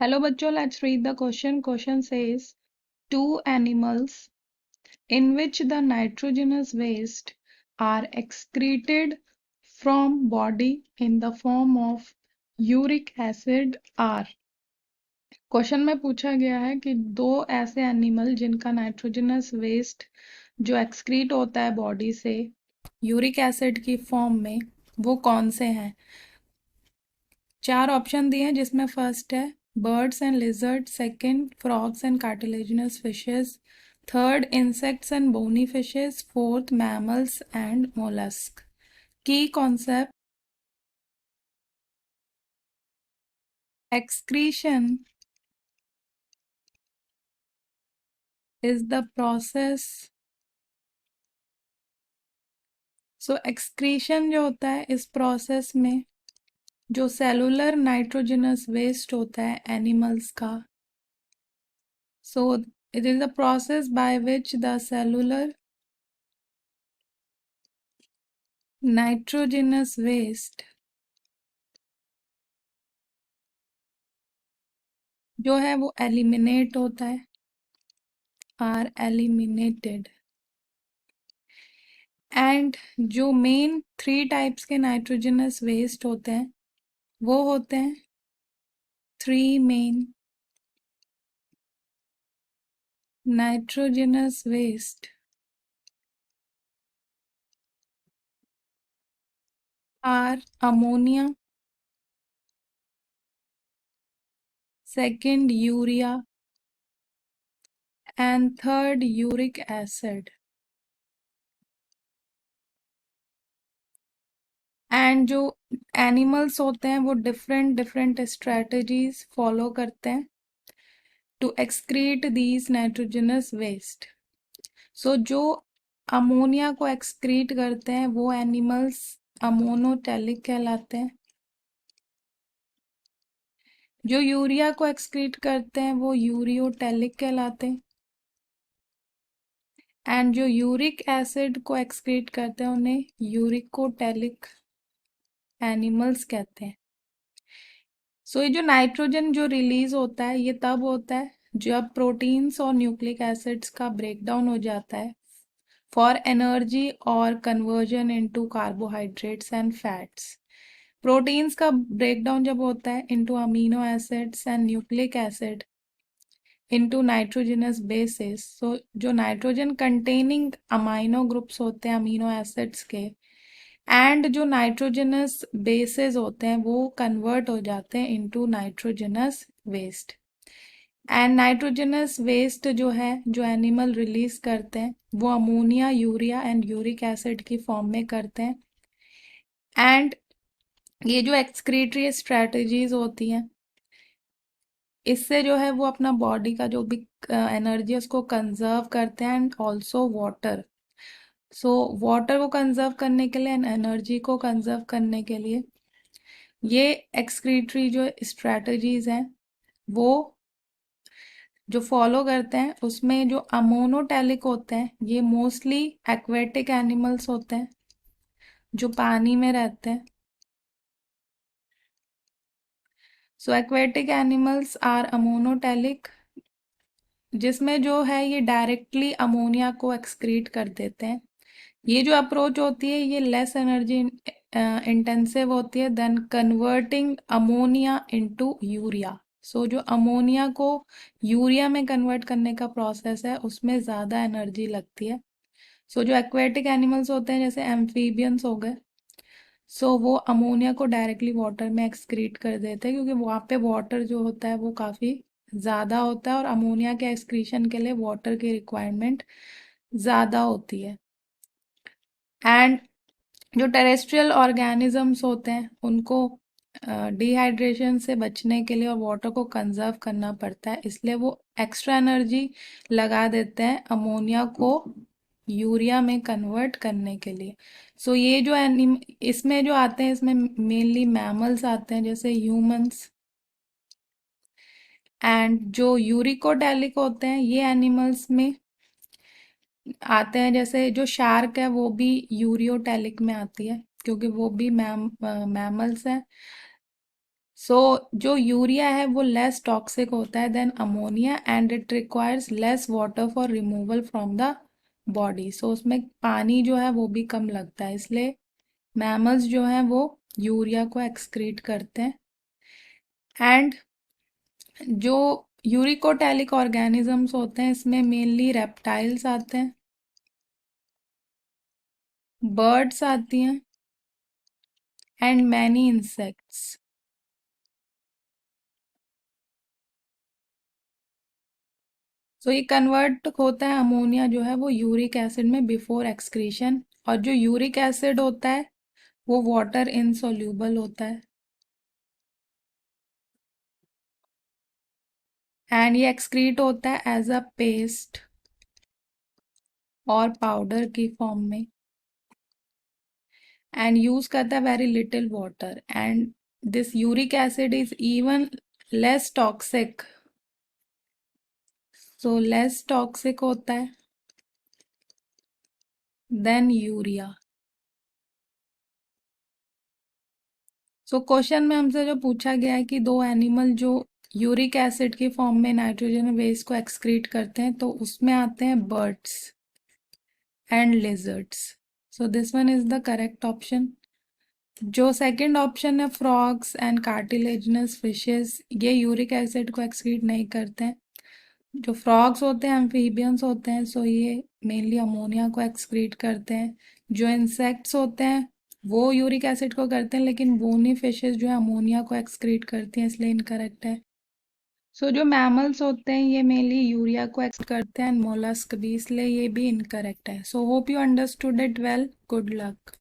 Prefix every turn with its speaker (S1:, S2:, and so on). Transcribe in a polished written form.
S1: Hello bachcho, let's read the question. Question says, two animals in which the nitrogenous waste are excreted from body in the form of uric acid are। Question में पूछा गया है कि दो ऐसे animal जिनका nitrogenous waste जो excrete होता है बॉडी से यूरिक एसिड की फॉर्म में, वो कौन से हैं। चार ऑप्शन दिए हैं जिसमें फर्स्ट है birds and lizards, second frogs and cartilaginous fishes, third insects and bony fishes, fourth mammals and mollusks। Key concept: excretion is the process। so excretion जो होता है इस प्रोसेस में जो सेलुलर नाइट्रोजनस वेस्ट होता है एनिमल्स का, so it is the process by which the cellular nitrogenous waste जो है वो एलिमिनेट होता है, आर एलिमिनेटेड। एंड जो मेन थ्री टाइप्स के नाइट्रोजनस वेस्ट होते हैं वो होते हैं three main nitrogenous waste are ammonia, second urea and third uric acid. And जो एनिमल्स होते हैं वो डिफरेंट डिफरेंट स्ट्रेटजीज फॉलो करते हैं to excrete these nitrogenous waste. So जो अमोनिया को एक्सक्रीट करते हैं वो एनिमल्स अमोनोटेलिक कहलाते हैं। जो यूरिया को एक्सक्रीट करते हैं वो यूरियोटेलिक कहलाते हैं। एंड जो यूरिक एसिड को एक्सक्रीट करते हैं उन्हें यूरिकोटेलिक एनिमल्स कहते हैं। सो ये जो नाइट्रोजन जो रिलीज होता है ये तब होता है जब प्रोटीन्स और न्यूक्लिक एसिड्स का ब्रेकडाउन हो जाता है फॉर एनर्जी और conversion into carbohydrates and fats. Proteins का ब्रेकडाउन जब होता है into amino acids and nucleic acid into nitrogenous bases. So जो नाइट्रोजन कंटेनिंग अमाइनो ग्रुप्स होते हैं अमीनो एसिड्स के एंड जो नाइट्रोजनस बेसेस होते हैं वो कन्वर्ट हो जाते हैं into nitrogenous waste. And nitrogenous waste जो है जो एनिमल रिलीज करते हैं वो ammonia, urea and uric acid की फॉर्म में करते हैं। एंड ये जो एक्सक्रीटरी स्ट्रेटजीज होती हैं इससे जो है वो अपना बॉडी का जो भी एनर्जी है उसको कंजर्व करते हैं and also water. So water को कंजर्व करने के लिए एंड एनर्जी को कंजर्व करने के लिए ये एक्सक्रीटरी जो स्ट्रेटजीज हैं वो जो फॉलो करते हैं उसमें जो अमोनोटेलिक होते हैं ये मोस्टली एक्वेटिक एनिमल्स होते हैं जो पानी में रहते हैं। सो एक्वेटिक एनिमल्स आर अमोनोटेलिक जिसमें जो है ये डायरेक्टली अमोनिया को एक्सक्रीट कर देते हैं। ये जो अप्रोच होती है ये लेस एनर्जी इंटेंसिव होती है than converting ammonia into urea. So जो अमोनिया को यूरिया में कन्वर्ट करने का प्रोसेस है उसमें ज़्यादा एनर्जी लगती है। सो जो एक्वेटिक एनिमल्स होते हैं जैसे एम्फीबियंस हो गए, सो वो अमोनिया को डायरेक्टली वाटर में एक्सक्रीट कर देते हैं क्योंकि वहाँ पे वाटर जो होता है वो काफ़ी ज़्यादा होता है और अमोनिया के एक्सक्रीशन के लिए वाटर की रिक्वायरमेंट ज़्यादा होती है। एंड जो टेरेस्ट्रियल ऑर्गेनिजम्स होते हैं उनको डिहाइड्रेशन से बचने के लिए और वाटर को कंजर्व करना पड़ता है इसलिए वो एक्स्ट्रा एनर्जी लगा देते हैं अमोनिया को यूरिया में कन्वर्ट करने के लिए। सो ये जो इसमें जो आते हैं इसमें मेनली मैमल्स आते हैं जैसे ह्यूमंस। एंड जो यूरिकोडेलिक होते हैं ये एनिमल्स में आते हैं जैसे जो शार्क है वो भी यूरियोटेलिक में आती है क्योंकि वो भी मैमल्स है। सो जो यूरिया है वो लेस टॉक्सिक होता है than ammonia and it requires less water for removal from the body. So उसमें पानी जो है वो भी कम लगता है, इसलिए मैमल्स जो हैं वो यूरिया को एक्सक्रीट करते हैं। एंड जो यूरिकोटैलिक ऑर्गेनिजम्स होते हैं इसमें मेनली रेप्टाइल्स आते हैं, बर्ड्स आती हैं एंड मैनी इंसेक्ट्स। सो ये कन्वर्ट होता है अमोनिया जो है वो यूरिक एसिड में बिफोर एक्सक्रीशन, और जो यूरिक एसिड होता है वो वाटर इनसोल्यूबल होता है एंड ये एक्सक्रीट होता है एज अ पेस्ट और पाउडर की फॉर्म में एंड यूज करता है very little water. And this uric acid is even less toxic, so less toxic होता है देन यूरिया। सो क्वेश्चन में हमसे जो पूछा गया है कि दो एनिमल जो यूरिक एसिड की फॉर्म में नाइट्रोजन वेस्ट को एक्सक्रीट करते हैं, तो उसमें आते हैं birds and lizards. So this one is the correct option. जो सेकंड ऑप्शन है फ्रॉग्स एंड कार्टिलेजिनस फिशेस, ये यूरिक एसिड को एक्सक्रीट नहीं करते हैं। जो फ्रॉग्स होते हैं एम्फीबियंस होते हैं, सो ये मेनली अमोनिया को एक्सक्रीट करते हैं। जो इंसेक्ट्स होते हैं वो यूरिक एसिड को करते हैं, लेकिन बोनी फिशेस जो है अमोनिया को एक्सक्रीट करती हैं, इसलिए इनकरेक्ट है। सो जो मैमल्स होते हैं ये मेनली यूरिया को एक्सक्रीट करते हैं एंड मोलस्क भी, इसलिए ये भी इनकरेक्ट है। So hope you understood it well. Good luck.